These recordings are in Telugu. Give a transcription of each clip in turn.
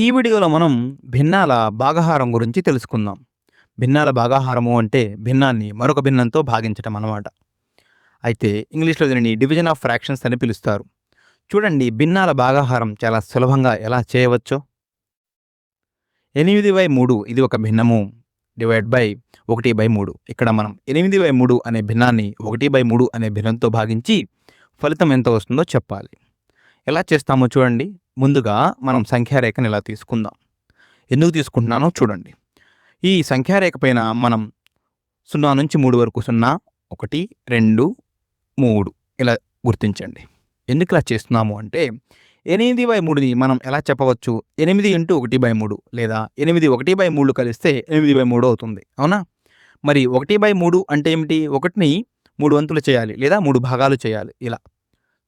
ఈ వీడియోలో మనం భిన్నాల భాగాహారం గురించి తెలుసుకుందాం. భిన్నాల భాగాహారము అంటే భిన్నాన్ని మరొక భిన్నంతో భాగించటం అన్నమాట. అయితే ఇంగ్లీష్‌లో దీనిని డివిజన్ ఆఫ్ ఫ్రాక్షన్స్ అని పిలుస్తారు. చూడండి భిన్నాల భాగాహారం చాలా సులభంగా ఎలా చేయవచ్చో. 8/3 ఇది ఒక భిన్నము డివైడ్ బై 1/3. ఇక్కడ మనం 8/3 అనే భిన్నాన్ని 1/3 అనే భిన్నంతో భాగించి ఫలితం ఎంత వస్తుందో చెప్పాలి. ఎలా చేస్తామో చూడండి. ముందుగా మనం సంఖ్యారేఖను ఇలా తీసుకుందాం. ఎందుకు తీసుకుంటున్నానో చూడండి. ఈ సంఖ్యారేఖ పైన మనం 0 నుంచి 3 వరకు 0, 1, 2, 3 ఇలా గుర్తించండి. ఎందుకు ఇలా చేస్తున్నాము అంటే 8/3ని మనం ఎలా చెప్పవచ్చు? 8 ఇంటూ 1/3 లేదా 8 1/3 కలిస్తే 8/3 అవుతుంది. అవునా? మరి 1/3 అంటే ఏమిటి? 1ని 3 వంతులు చేయాలి లేదా 3 భాగాలు చేయాలి. ఇలా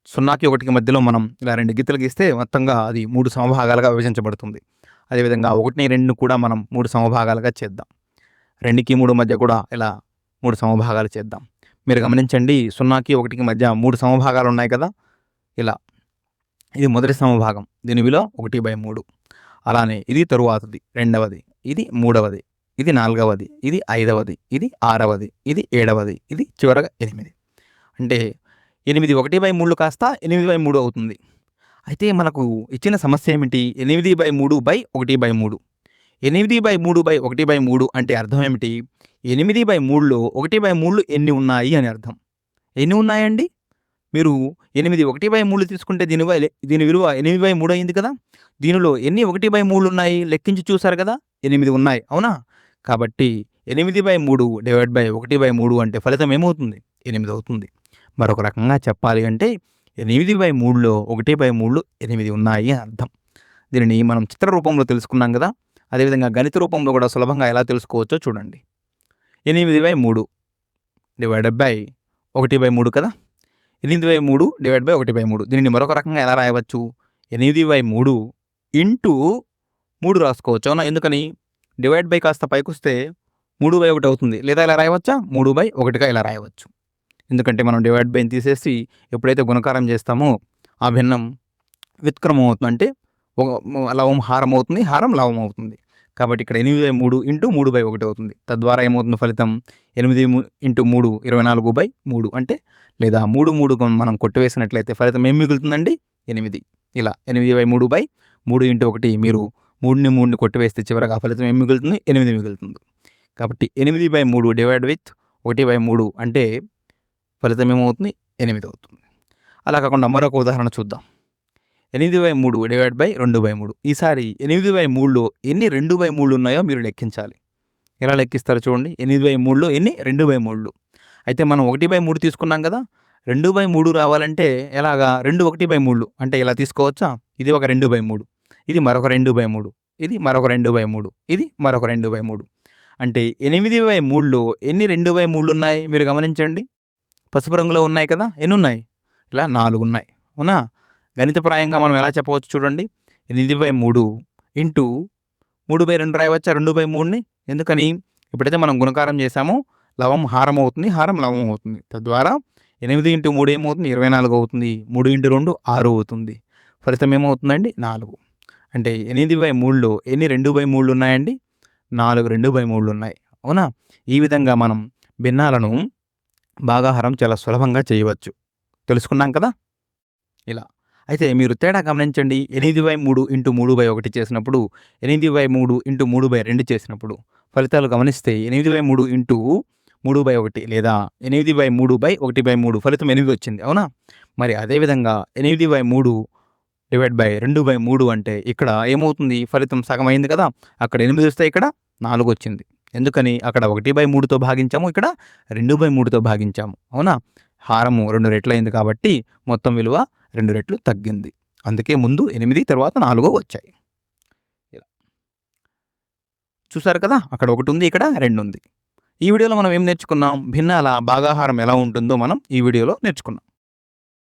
0కి 1కి మధ్యలో మనం ఇలా 2 గీతలు గీస్తే మొత్తంగా అది 3 సమభాగాలుగా విభజించబడుతుంది. అదేవిధంగా 1ని 2ని కూడా మనం 3 సమభాగాలుగా చేద్దాం. 2కి 3 మధ్య కూడా ఇలా 3 సమభాగాలు చేద్దాం. మీరు గమనించండి 0కి 1కి మధ్య 3 సమభాగాలు ఉన్నాయి కదా! ఇలా ఇది మొదటి సమభాగం. దీని విలువ 1/3. అలానే ఇది తరువాతది రెండవది, ఇది మూడవది, ఇది నాలుగవది, ఇది ఐదవది, ఇది ఆరవది, ఇది ఏడవది, ఇది చివరగా 8. అంటే 8 1/3 కాస్త 8/3 అవుతుంది. అయితే మనకు ఇచ్చిన సమస్య ఏమిటి? 8/3/1/3. 8/3/1/3 అంటే అర్థం ఏమిటి? 8/3లో 1/3 ఎన్ని ఉన్నాయి అని అర్థం. ఎన్ని ఉన్నాయండి? మీరు 8 1/3 తీసుకుంటే దీని విలువ 8/3 అయింది కదా! దీనిలో ఎన్ని 1/3 ఉన్నాయి? లెక్కించి చూసారు కదా! 8 ఉన్నాయి. అవునా? కాబట్టి 8/3 డివైడ్ బై 1/3 అంటే ఫలితం ఏమవుతుంది? 8 అవుతుంది. మరొక రకంగా చెప్పాలి అంటే 8/3లో 1/3 8 ఉన్నాయి అని అర్థం. దీనిని మనం చిత్ర రూపంలో తెలుసుకున్నాం కదా! అదేవిధంగా గణిత రూపంలో కూడా సులభంగా ఎలా తెలుసుకోవచ్చో చూడండి. 8/3 డివైడెడ్ బై 1/3 కదా! 8/3 డివైడ్ బై 1/3. దీనిని మరొక రకంగా ఎలా రాయవచ్చు? 8/3 ఇంటూ 3 రాసుకోవచ్చు. అవునా? ఎందుకని? డివైడ్ బై కాస్త పైకొస్తే 3/1 అవుతుంది. లేదా ఇలా రాయవచ్చా? 3/1గా ఇలా రాయవచ్చు. ఎందుకంటే మనం డివైడ్ బైని తీసేసి ఎప్పుడైతే గుణకారం చేస్తామో ఆ భిన్నం వ్యుత్క్రమం అవుతుంది. అంటే లవం హారం అవుతుంది, హారం లవం అవుతుంది. కాబట్టి ఇక్కడ 8/3 ఇంటూ 3/1 అవుతుంది. తద్వారా ఏమవుతుంది ఫలితం? 8 ఇంటూ 3 24/3 అంటే లేదా 3 మనం కొట్టివేసినట్లయితే ఫలితం ఏం మిగులుతుందండి? 8. ఇలా 8/3/3 ఇంటూ 1 మీరు 3ని కొట్టివేస్తే చివరగా ఫలితం ఏం మిగులుతుంది? 8 మిగులుతుంది. కాబట్టి 8/3 డివైడ్ విత్ 1/3 అంటే ఫలితం ఏమవుతుంది? 8 అవుతుంది. అలా కాకుండా మరొక ఉదాహరణ చూద్దాం. 8/3 డివైడ్ బై 2/3. ఈసారి 8/3లో ఎన్ని 2/3 ఉన్నాయో మీరు లెక్కించాలి. ఎలా లెక్కిస్తారో చూడండి. 8/3లో ఎన్ని 2/3. అయితే మనం 1/3 తీసుకున్నాం కదా! 2/3 రావాలంటే ఎలాగా? 2 1/3 అంటే ఇలా తీసుకోవచ్చా? ఇది ఒక 2/3, ఇది మరొక 2/3, ఇది మరొక 2/3, ఇది మరొక 2/3. అంటే 8/3లో ఎన్ని 2/3 ఉన్నాయి? మీరు గమనించండి. పసుపు రంగులో ఉన్నాయి కదా! ఎన్ని ఉన్నాయి? ఇలా 4 ఉన్నాయి. అవునా? గణితప్రాయంగా మనం ఎలా చెప్పవచ్చు చూడండి. 8/3 ఇంటూ 3/2 రాయవచ్చా 2/3ని? ఎందుకని? ఎప్పుడైతే మనం గుణకారం చేసామో లవం హారం అవుతుంది, హారం లవం అవుతుంది. తద్వారా 8 ఇంటూ 3 ఏమవుతుంది? 24 అవుతుంది. 3 ఇంటూ 2 6 అవుతుంది. ఫలితం ఏమవుతుందండి? 4. అంటే 8/3లో ఎన్ని 2/3 ఉన్నాయండి? 4 2/3 ఉన్నాయి. అవునా? ఈ విధంగా మనం భిన్నాలను భాగాహారం చాలా సులభంగా చేయవచ్చు. తెలుసుకున్నాం కదా! ఇలా. అయితే మీరు తేడా గమనించండి. 8/3 ఇంటూ 3/1 చేసినప్పుడు, 8/3 ఇంటూ 3/2 చేసినప్పుడు ఫలితాలు గమనిస్తే 8/3 ఇంటూ 3/1 లేదా 8/3/1/3 ఫలితం 8 వచ్చింది. అవునా? మరి అదేవిధంగా 8/3 డివైడ్ బై 2/3 అంటే ఇక్కడ ఏమవుతుంది? ఫలితం సగం అయింది కదా! అక్కడ 8 వస్తే ఇక్కడ 4 వచ్చింది. ఎందుకని? అక్కడ 1/3తో భాగించాము, ఇక్కడ 2/3తో భాగించాము. అవునా? హారము 2 రెట్లు అయింది కాబట్టి మొత్తం విలువ 2 రెట్లు తగ్గింది. అందుకే ముందు 8 తర్వాత 4 వచ్చాయి. ఇలా. చూసారు కదా! అక్కడ 1 ఉంది, ఇక్కడ 2 ఉంది. ఈ వీడియోలో మనం ఏం నేర్చుకున్నాం? భిన్నాల భాగాహారం ఎలా ఉంటుందో మనం ఈ వీడియోలో నేర్చుకున్నాం.